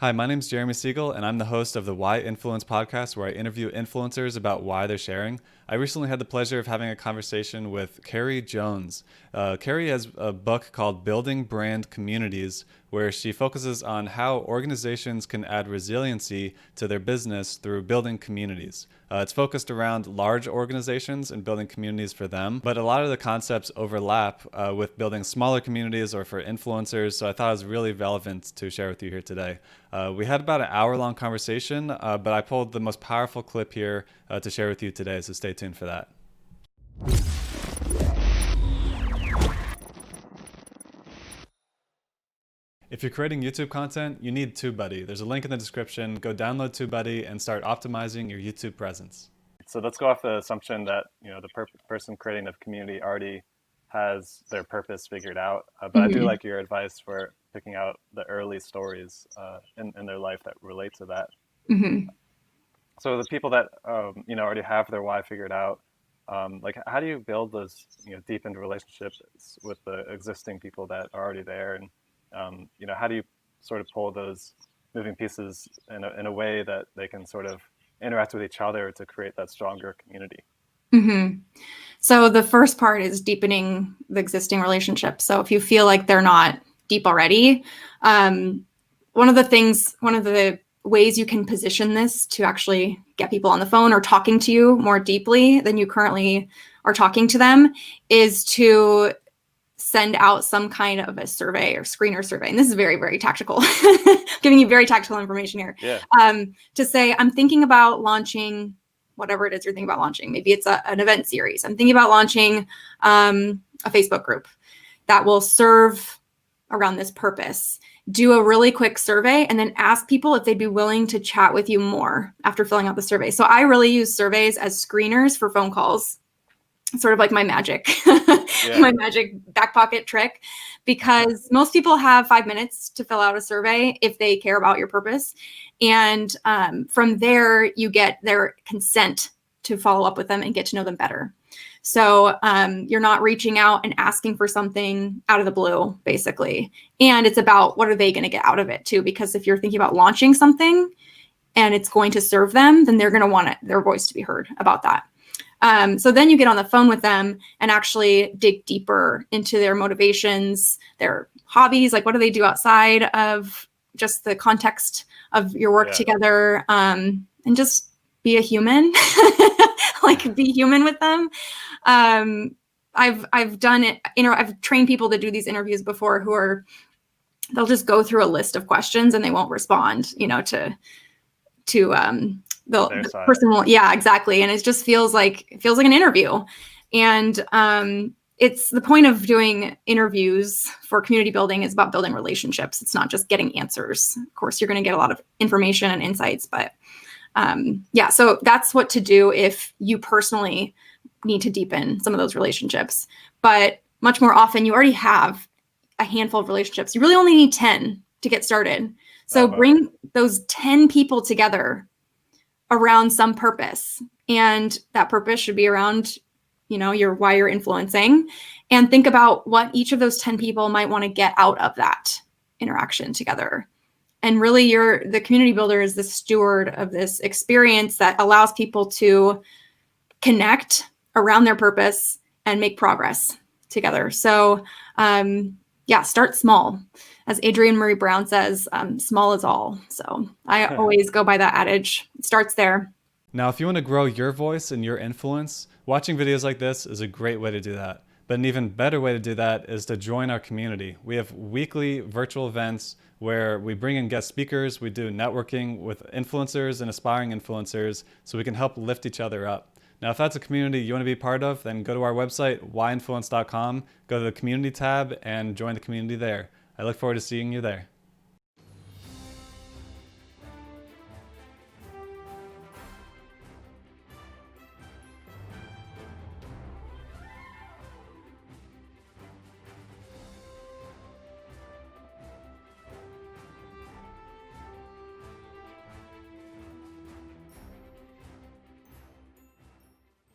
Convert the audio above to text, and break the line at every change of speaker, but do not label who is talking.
Hi, my name is Jeremy Siegel, and I'm the host of the Why Influence podcast, where I interview influencers about why they're sharing. I recently had the pleasure of having a conversation with Carrie Jones. Carrie has a book called Building Brand Communities, where she focuses on how organizations can add resiliency to their business through building communities. It's focused around large organizations and building communities for them, but a lot of the concepts overlap with building smaller communities or for influencers, so I thought it was really relevant to share with you here today. We had about an hour-long conversation, but I pulled the most powerful clip here to share with you today, so stay tuned for that. If you're creating YouTube content, you need TubeBuddy. There's a link in the description. Go download TubeBuddy and start optimizing your YouTube presence. So let's go off the assumption that the person creating the community already has their purpose figured out. But I do like your advice for picking out the early stories in their life that relate to that. So the people that already have their why figured out, like how do you build those deepened relationships with the existing people that are already there, and how do you sort of pull those moving pieces in a way that they can sort of interact with each other to create that stronger community?
So the first part is deepening the existing relationships. So if you feel like they're not deep already, one of the ways you can position this to actually get people on the phone or talking to you more deeply than you currently are talking to them is to send out some kind of a survey or screener survey. And this is very, very tactical, giving you very tactical information here. To say, I'm thinking about launching whatever it is you're thinking about launching. Maybe it's an event series. I'm thinking about launching a Facebook group that will serve around this purpose. Do a really quick survey and then ask people if they'd be willing to chat with you more after filling out the survey. So I really use surveys as screeners for phone calls. It's sort of like my magic, my magic back pocket trick, because most people have 5 minutes to fill out a survey if they care about your purpose. And from there, you get their consent to follow up with them and get to know them better. So you're not reaching out and asking for something out of the blue, basically. And it's about what are they going to get out of it too? Because if you're thinking about launching something and it's going to serve them, then they're going to want their voice to be heard about that. So then you get on the phone with them and actually dig deeper into their motivations, their hobbies, like what do they do outside of just the context of your work together, and just be a human, like be human with them. I've done it, I've trained people to do these interviews before they'll just go through a list of questions and they won't respond, to the person will, exactly. And it just feels like an interview. And it's the point of doing interviews for community building is about building relationships. It's not just getting answers. Of course, you're going to get a lot of information and insights, but so that's what to do if you personally need to deepen some of those relationships. But much more often, you already have a handful of relationships. You really only need 10 to get started. So bring those 10 people together around some purpose. And that purpose should be around, why you're influencing, and think about what each of those 10 people might want to get out of that interaction together. And really the community builder is the steward of this experience that allows people to connect around their purpose and make progress together. So start small. As Adrienne Marie Brown says, small is all. So I always go by that adage. It starts there.
Now, if you want to grow your voice and your influence, watching videos like this is a great way to do that. But an even better way to do that is to join our community. We have weekly virtual events where we bring in guest speakers. We do networking with influencers and aspiring influencers so we can help lift each other up. Now, if that's a community you want to be part of, then go to our website, whyinfluence.com, go to the community tab and join the community there. I look forward to seeing you there.